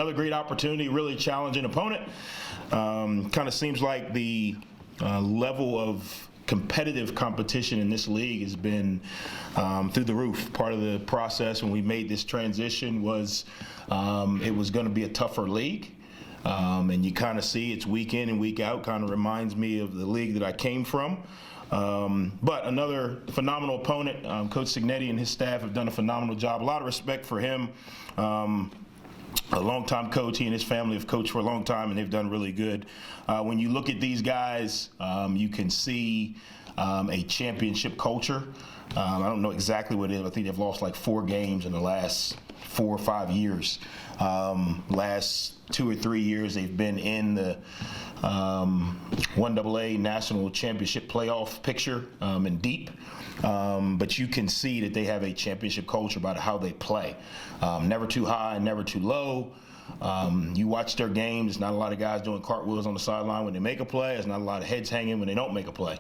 another great opportunity, really challenging opponent. Kind of seems like the level of competitive competition in this league has been through the roof. Part of the process when we made this transition was it was going to be a tougher league. And you kind of see it's week in and week out, kind of reminds me of the league that I came from. But another phenomenal opponent. Coach Cignetti and his staff have done a phenomenal job. A lot of respect for him. A longtime coach. He and his family have coached for a long time, and they've done really good. When you look at these guys, you can see a championship culture. I don't know exactly what it is. I think they've lost like 4 games in the last 4 or 5 years. Last 2 or 3 years, they've been in the 1AA National Championship playoff picture and deep. But you can see that they have a championship culture about how they play. Never too high, never too low. You watch their games, there's not a lot of guys doing cartwheels on the sideline when they make a play. There's not a lot of heads hanging when they don't make a play.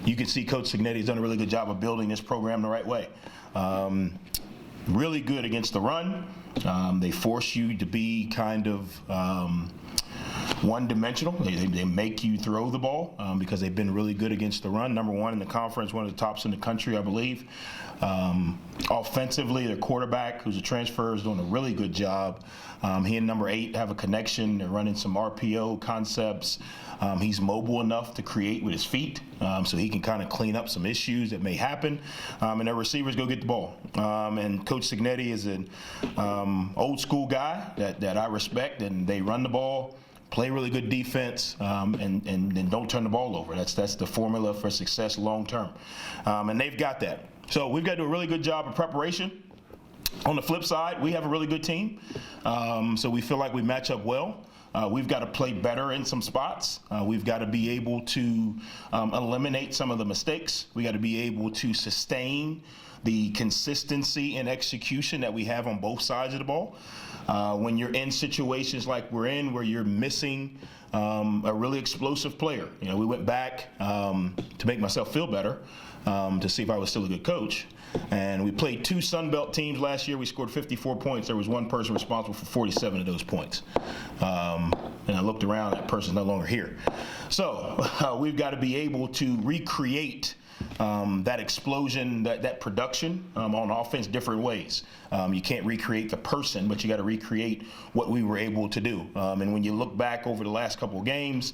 You can see Coach Cignetti has done a really good job of building this program the right way. Really good against the run. They force you to be kind of one-dimensional. They make you throw the ball because they've been really good against the run. Number 1 in the conference, one of the tops in the country, I believe. Offensively, their quarterback, who's a transfer, is doing a really good job. He and number 8 have a connection. They're running some RPO concepts. He's mobile enough to create with his feet, so he can kind of clean up some issues that may happen. And their receivers go get the ball. And Coach Cignetti is an old school guy that I respect, and they run the ball, play really good defense, and don't turn the ball over. That's the formula for success long term. And they've got that. So we've got to do a really good job of preparation. On the flip side, we have a really good team, so we feel like we match up well. We've got to play better in some spots. We've got to be able to eliminate some of the mistakes. We got to be able to sustain the consistency and execution that we have on both sides of the ball. When you're in situations like we're in, where you're missing a really explosive player. You know, we went back to make myself feel better, to see if I was still a good coach. And we played 2 Sun Belt teams last year. We scored 54 points. There was one person responsible for 47 of those points. And I looked around, that person's no longer here. So we've got to be able to recreate that explosion, that production on offense different ways. You can't recreate the person, but you got to recreate what we were able to do. And when you look back over the last couple of games,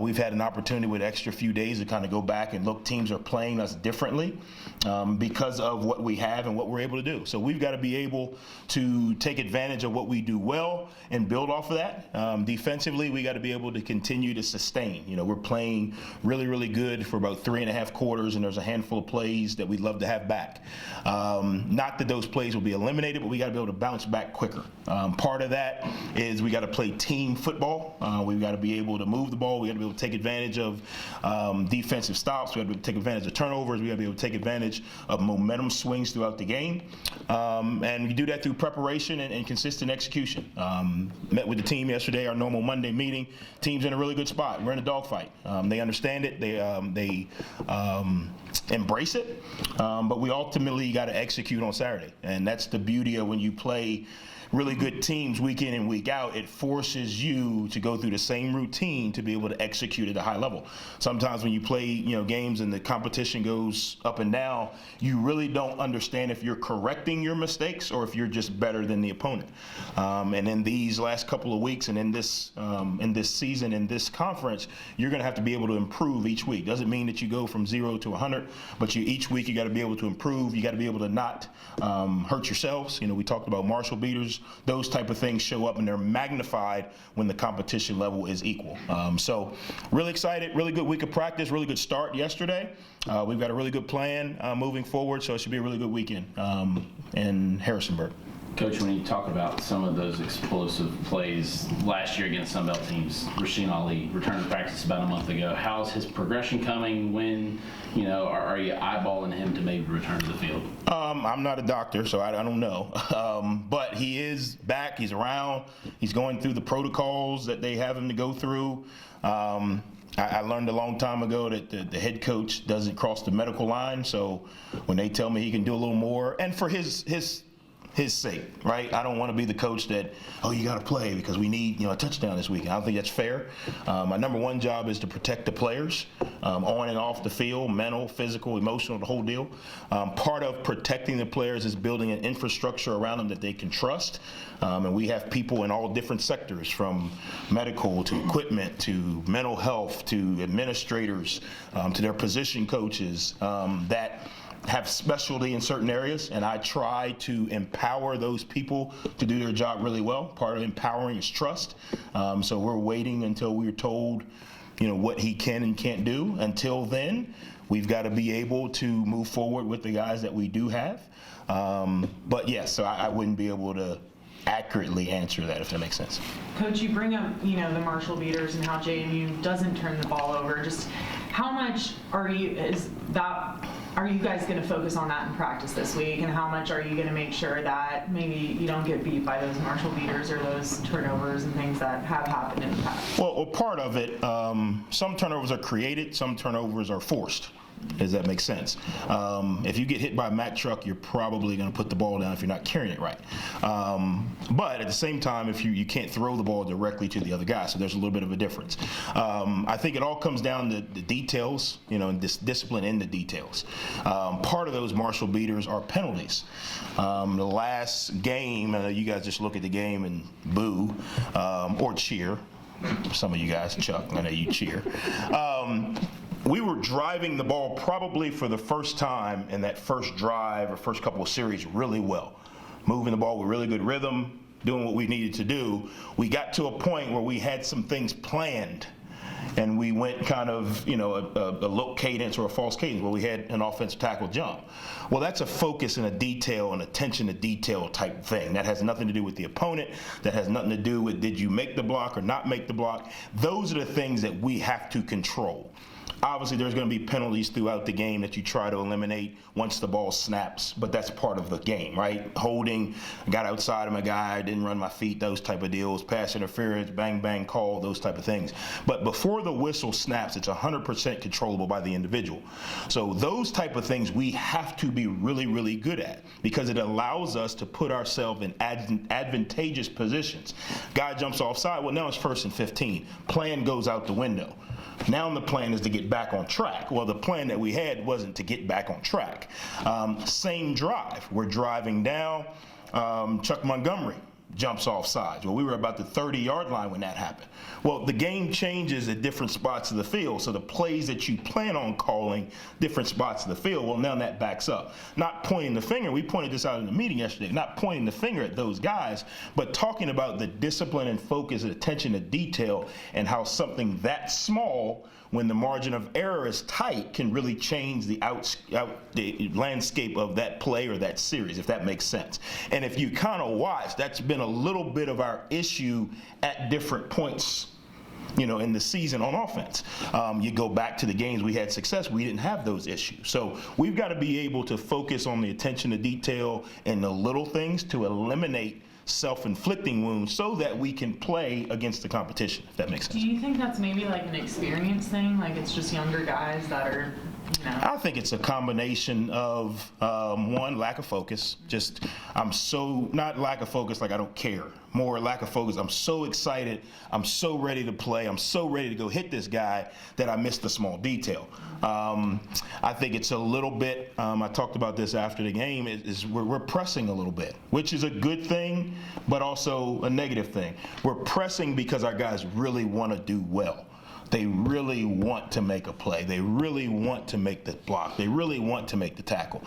we've had an opportunity with extra few days to kind of go back and look. Teams are playing us differently because of what we have and what we're able to do. So we've got to be able to take advantage of what we do well and build off of that. Defensively, we got to be able to continue to sustain. You know, we're playing really, really good for about 3.5 quarters, and there's a handful of plays that we'd love to have back. Not that those plays will be eliminated, but we got to be able to bounce back quicker. Part of that is we got to play team football. We've got to be able to move the ball. We got to be able to take advantage of defensive stops. We got to be able to take advantage of turnovers. We got to be able to take advantage of momentum swings throughout the game. And we do that through preparation and consistent execution. Met with the team yesterday, our normal Monday meeting. Team's in a really good spot. We're in a dogfight. They understand it. They embrace it, but we ultimately got to execute on Saturday, and that's the beauty of when you play really good teams week in and week out. It forces you to go through the same routine to be able to execute at a high level. Sometimes when you play, games and the competition goes up and down, you really don't understand if you're correcting your mistakes or if you're just better than the opponent. And in these last couple of weeks and in this season, in this conference, you're going to have to be able to improve each week. Doesn't mean that you go from 0 to 100, but each week you got to be able to improve. You got to be able to not hurt yourselves. We talked about Marshall beaters. Those type of things show up and they're magnified when the competition level is equal. So really excited, really good week of practice, really good start yesterday. We've got a really good plan moving forward, so it should be a really good weekend in Harrisonburg. Coach, when you talk about some of those explosive plays last year against Sun Belt teams, Rasheen Ali returned to practice about a month ago. How's his progression coming? When, are you eyeballing him to maybe return to the field? I'm not a doctor, so I don't know. But he is back. He's around. He's going through the protocols that they have him to go through. I learned a long time ago that the head coach doesn't cross the medical line. So when they tell me he can do a little more, and for his his sake, right? I don't want to be the coach that, oh, you got to play because we need, a touchdown this weekend. I don't think that's fair. My number one job is to protect the players on and off the field, mental, physical, emotional, the whole deal. Part of protecting the players is building an infrastructure around them that they can trust. And we have people in all different sectors, from medical to equipment to mental health to administrators to their position coaches that have specialty in certain areas, and I try to empower those people to do their job really well. Part of empowering is trust. So we're waiting until we're told, what he can and can't do. Until then, we've got to be able to move forward with the guys that we do have. But yes, so I wouldn't be able to accurately answer that, if that makes sense. Coach, you bring up, the Marshall beaters and how JMU doesn't turn the ball over. Just how much are you guys going to focus on that in practice this week, and how much are you going to make sure that maybe you don't get beat by those Marshall beaters or those turnovers and things that have happened in the past? Well, part of it, some turnovers are created, some turnovers are forced. Does that make sense? If you get hit by a Mack truck, you're probably going to put the ball down if you're not carrying it right. But at the same time, if you can't throw the ball directly to the other guy, so there's a little bit of a difference. I think it all comes down to the details, and this discipline in the details. Part of those Marshall beaters are penalties. The last game, you guys just look at the game and boo or cheer. Some of you guys, Chuck, I know you cheer. We were driving the ball probably for the first time in that first drive or first couple of series really well. Moving the ball with really good rhythm, doing what we needed to do. We got to a point where we had some things planned, and we went kind of, a low cadence or a false cadence where we had an offensive tackle jump. Well, that's a focus and a detail and attention to detail type thing. That has nothing to do with the opponent. That has nothing to do with did you make the block or not make the block. Those are the things that we have to control. Obviously, there's going to be penalties throughout the game that you try to eliminate once the ball snaps, but that's part of the game, right? Holding, got outside of my guy, didn't run my feet, those type of deals, pass interference, bang, bang call, those type of things. But before the whistle snaps, it's 100% controllable by the individual. So those type of things we have to be really, really good at, because it allows us to put ourselves in advantageous positions. Guy jumps offside, well, now it's 1st and 15. Plan goes out the window. Now the plan is to get back on track. Well, the plan that we had wasn't to get back on track. Same drive. We're driving down. Chuck Montgomery jumps off sides. Well, we were about the 30-yard line when that happened. Well, the game changes at different spots of the field, so the plays that you plan on calling different spots of the field, well, now that backs up. Not pointing the finger, we pointed this out in the meeting yesterday, not pointing the finger at those guys, but talking about the discipline and focus and attention to detail and how something that small, when the margin of error is tight, can really change the landscape of that play or that series, if that makes sense. And if you kind of watch, that's been a little bit of our issue at different points, in the season on offense. You go back to the games we had success, we didn't have those issues. So we've got to be able to focus on the attention to detail and the little things to eliminate self-inflicting wounds so that we can play against the competition, if that makes sense. Do you think that's maybe like an experience thing? Like it's just younger guys that are, I think it's a combination of, one, lack of focus. Not lack of focus like I don't care. More lack of focus. I'm so excited. I'm so ready to play. I'm so ready to go hit this guy that I missed the small detail. I think it's a little bit, I talked about this after the game, we're pressing a little bit, which is a good thing, but also a negative thing. We're pressing because our guys really want to do well. They really want to make a play. They really want to make the block. They really want to make the tackle.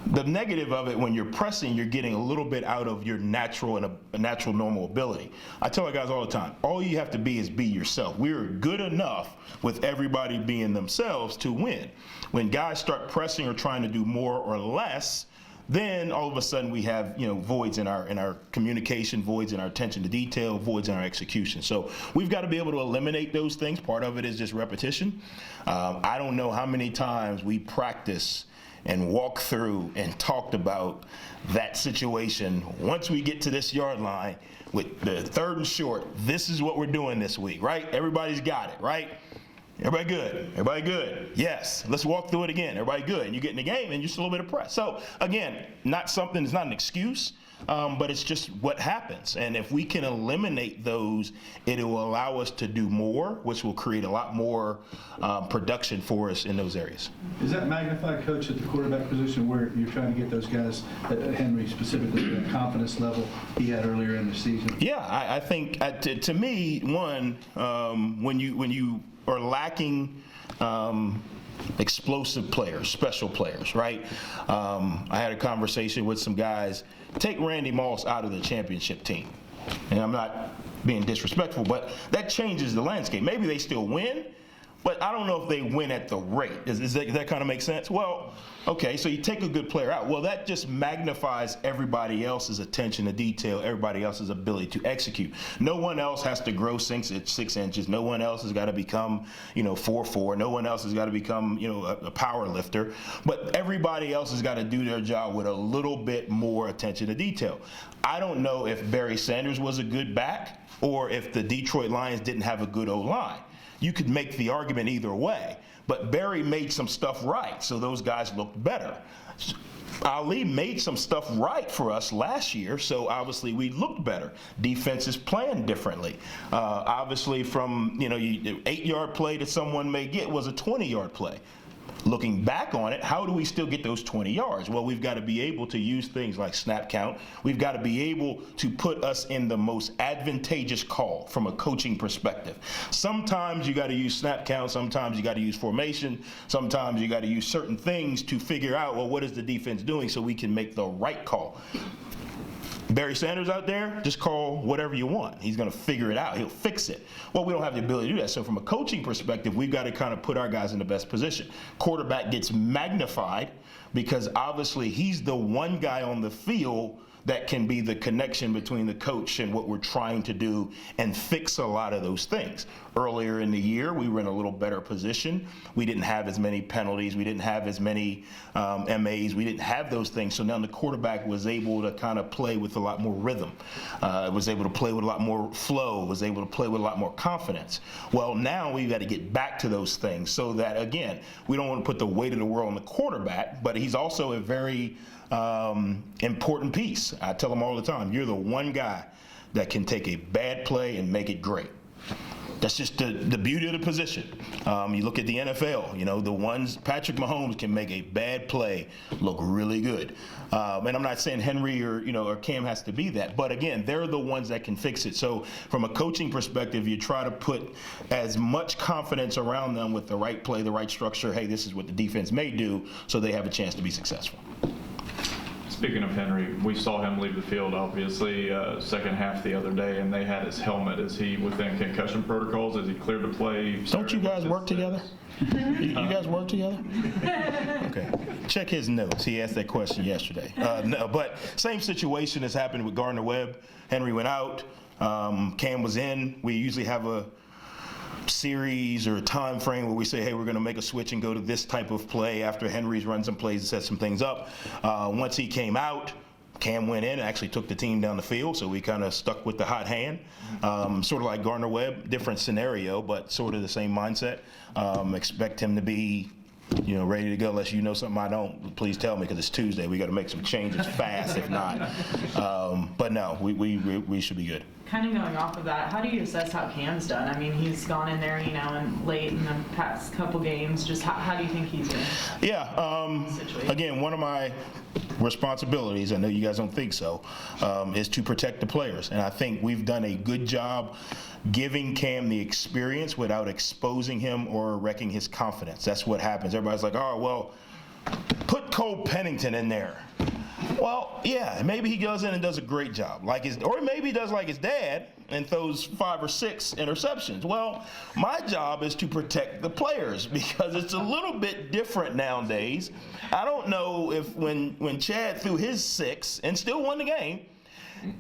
The negative of it, when you're pressing, you're getting a little bit out of your natural and a natural normal ability. I tell our guys all the time, all you have to be is be yourself. We're good enough with everybody being themselves to win. When guys start pressing or trying to do more or less, then all of a sudden we have voids in our communication, voids in our attention to detail, voids in our execution. So we've got to be able to eliminate those things. Part of it is just repetition. I don't know how many times we practice and walked through and talked about that situation. Once we get to this yard line with the 3rd and short, this is what we're doing this week, right? Everybody's got it, right? Everybody good? Everybody good? Yes. Let's walk through it again. Everybody good? And you get in the game and just a little bit of press. So again, it's not an excuse. but it's just what happens. And if we can eliminate those, it will allow us to do more, which will create a lot more production for us in those areas. Is that magnified, Coach, at the quarterback position where you're trying to get those guys, Henry specifically, that confidence level he had earlier in the season? Yeah, I think to me, one, when you are lacking explosive players, special players, right? I had a conversation with some guys. Take Randy Moss out of the championship team. And I'm not being disrespectful, but that changes the landscape. Maybe they still win, but I don't know if they win at the rate. Does that kind of make sense? Well, okay, so you take a good player out. Well, that just magnifies everybody else's attention to detail, everybody else's ability to execute. No one else has to grow 6 inches. No one else has got to become, 4'4". No one else has got to become, a power lifter. But everybody else has got to do their job with a little bit more attention to detail. I don't know if Barry Sanders was a good back or if the Detroit Lions didn't have a good O-line. You could make the argument either way, but Barry made some stuff right, so those guys looked better. Ali made some stuff right for us last year, so obviously we looked better. Defenses playing differently. Obviously from, 8-yard play that someone may get was a 20-yard play. Looking back on it, how do we still get those 20 yards? Well, we've got to be able to use things like snap count. We've got to be able to put us in the most advantageous call from a coaching perspective. Sometimes you got to use snap count. Sometimes you got to use formation. Sometimes you got to use certain things to figure out, well, what is the defense doing so we can make the right call. Barry Sanders out there, just call whatever you want. He's going to figure it out. He'll fix it. Well, we don't have the ability to do that. So from a coaching perspective, we've got to kind of put our guys in the best position. Quarterback gets magnified because obviously he's the one guy on the field that can be the connection between the coach and what we're trying to do and fix a lot of those things. Earlier in the year, we were in a little better position. We didn't have as many penalties. We didn't have as many MAs. We didn't have those things. So now the quarterback was able to kind of play with a lot more rhythm. Was able to play with a lot more flow. Was able to play with a lot more confidence. Well, now we've got to get back to those things so that, again, we don't want to put the weight of the world on the quarterback, but he's also a very important piece. I tell them all the time, you're the one guy that can take a bad play and make it great. That's just the beauty of the position. You look at the NFL, the ones Patrick Mahomes can make a bad play look really good. And I'm not saying Henry or Cam has to be that, but again, they're the ones that can fix it. So from a coaching perspective, you try to put as much confidence around them with the right play, the right structure. Hey, this is what the defense may do, so they have a chance to be successful. Speaking of Henry, we saw him leave the field, obviously, second half the other day, and they had his helmet. Is he within concussion protocols? Is he cleared to play? Don't you guys work together? You guys work together? Okay. Check his notes. He asked that question yesterday. No, but same situation has happened with Gardner-Webb. Henry went out. Cam was in. We usually have a series or a time frame where we say, hey, we're going to make a switch and go to this type of play after Henry's run some plays and set some things up. Once he came out, Cam went in and actually took the team down the field, so we kind of stuck with the hot hand. Sort of like Gardner-Webb, different scenario, but sort of the same mindset. Expect him to be ready to go. Unless you know something I don't, please tell me, because it's Tuesday. We got to make some changes fast if not. But no, we should be good. Kind of going off of that, how do you assess how Cam's done? I mean, he's gone in there, and late in the past couple games. Just how do you think he's in? Yeah. Again, one of my responsibilities, I know you guys don't think so, is to protect the players. And I think we've done a good job giving Cam the experience without exposing him or wrecking his confidence. That's what happens. Everybody's like, oh, well, put Cole Pennington in there. Well, yeah, maybe he goes in and does a great job, or maybe he does like his dad and throws 5 or 6 interceptions. Well, my job is to protect the players because it's a little bit different nowadays. I don't know if when Chad threw his 6 and still won the game,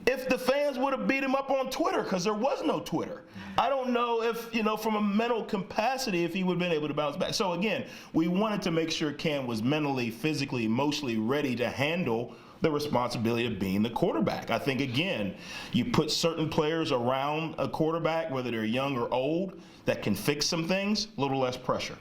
if the fans would have beat him up on Twitter, because there was no Twitter. I don't know if, from a mental capacity, if he would have been able to bounce back. So again, we wanted to make sure Cam was mentally, physically, emotionally ready to handle the responsibility of being the quarterback. I think, again, you put certain players around a quarterback, whether they're young or old, that can fix some things, a little less pressure.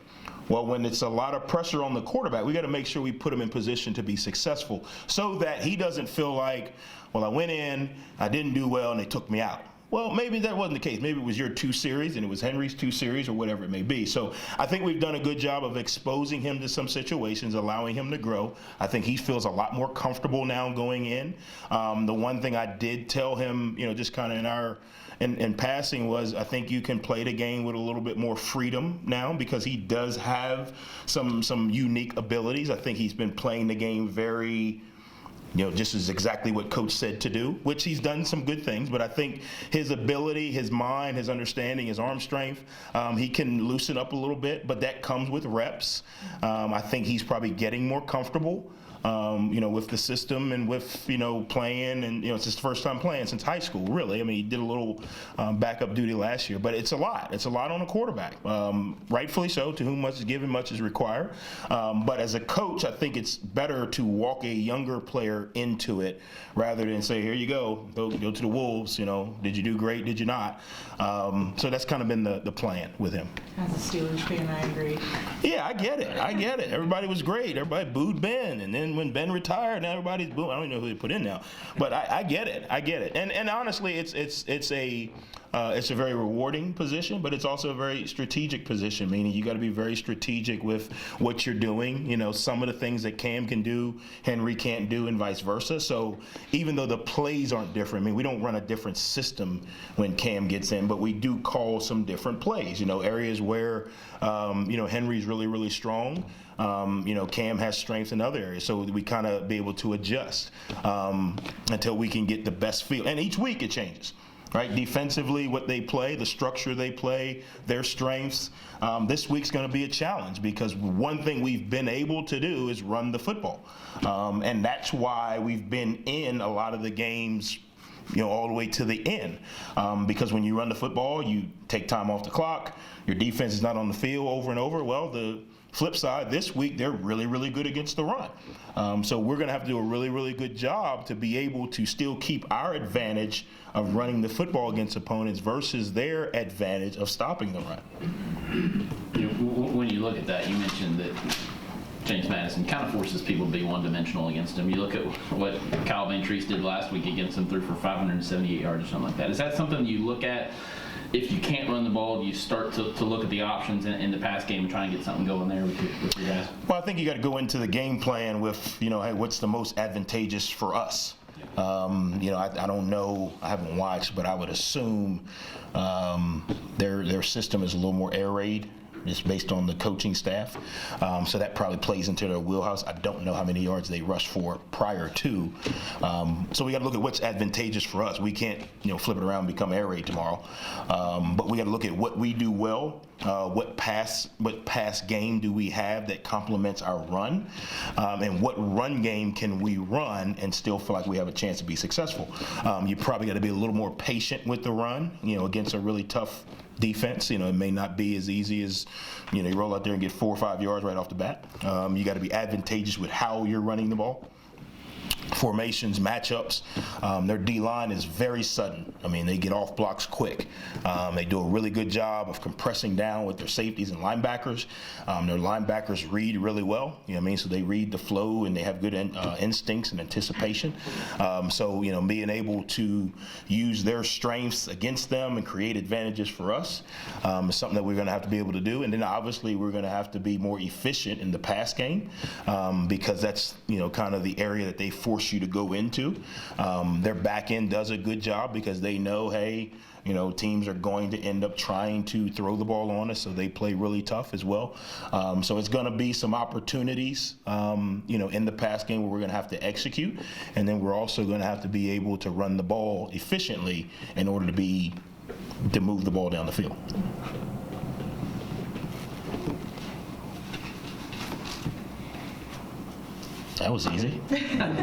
Well, when it's a lot of pressure on the quarterback, we got to make sure we put him in position to be successful so that he doesn't feel like, well, I went in, I didn't do well, and they took me out. Well, maybe that wasn't the case. Maybe it was your 2 series and it was Henry's 2 series or whatever it may be. So I think we've done a good job of exposing him to some situations, allowing him to grow. I think he feels a lot more comfortable now going in. The one thing I did tell him, just kind of in passing was I think you can play the game with a little bit more freedom now because he does have some unique abilities. I think he's been playing the game very just as exactly what Coach said to do, which he's done some good things, but I think his ability, his mind, his understanding, his arm strength, he can loosen up a little bit, but that comes with reps. I think he's probably getting more comfortable. With the system and with, playing, and, it's his first time playing since high school, really. I mean, he did a little backup duty last year, but it's a lot. It's a lot on a quarterback. Rightfully so, to whom much is given, much is required. But as a coach, I think it's better to walk a younger player into it rather than say, here you go to the Wolves, did you do great, did you not? So that's kind of been the plan with him. As a Steelers fan, I agree. Yeah, I get it. Everybody was great. Everybody booed Ben, and then when Ben retired, now everybody's booing. I don't even know who they put in now, but I get it. And honestly, it's a very rewarding position, but it's also a very strategic position. Meaning you got to be very strategic with what you're doing. Some of the things that Cam can do, Henry can't do, and vice versa. So even though the plays aren't different, we don't run a different system when Cam gets in, but we do call some different plays. Areas where Henry's really, really strong. Cam has strength in other areas, so we kind of be able to adjust until we can get the best feel. And each week it changes, right? Defensively, what they play, the structure they play, their strengths. This week's going to be a challenge because one thing we've been able to do is run the football, and that's why we've been in a lot of the games. All the way to the end. Because when you run the football, you take time off the clock. Your defense is not on the field over and over. Well, the flip side, this week, they're really, really good against the run. So we're going to have to do a really, really good job to be able to still keep our advantage of running the football against opponents versus their advantage of stopping the run. When you look at that, you mentioned that James Madison kind of forces people to be one-dimensional against him. You look at what Kyle Van Treese did last week against him, threw for 578 yards or something like that. Is that something you look at if you can't run the ball? Do you start to look at the options in the pass game and try and get something going there with your guys? Well, I think you got to go into the game plan with, hey, what's the most advantageous for us? I don't know. I haven't watched, but I would assume their system is a little more air raid. It's based on the coaching staff. So that probably plays into their wheelhouse. I don't know how many yards they rushed for prior to. So we got to look at what's advantageous for us. We can't, flip it around and become air raid tomorrow. But we got to look at what we do well. What pass game do we have that complements our run? And what run game can we run and still feel like we have a chance to be successful? You probably got to be a little more patient with the run, against a really tough defense. It may not be as easy as, you roll out there and get 4 or 5 yards right off the bat. You got to be advantageous with how you're running the ball. Formations, matchups. Their D-line is very sudden. They get off blocks quick. They do a really good job of compressing down with their safeties and linebackers. Their linebackers read really well. So they read the flow and they have good instincts and anticipation. So being able to use their strengths against them and create advantages for us is something that we're going to have to be able to do. And then obviously we're going to have to be more efficient in the pass game because that's kind of the area that they force you to go into. Their back end does a good job because they know, hey, teams are going to end up trying to throw the ball on us, so they play really tough as well. So it's going to be some opportunities, in the pass game where we're going to have to execute, and then we're also going to have to be able to run the ball efficiently in order to move the ball down the field. That was easy.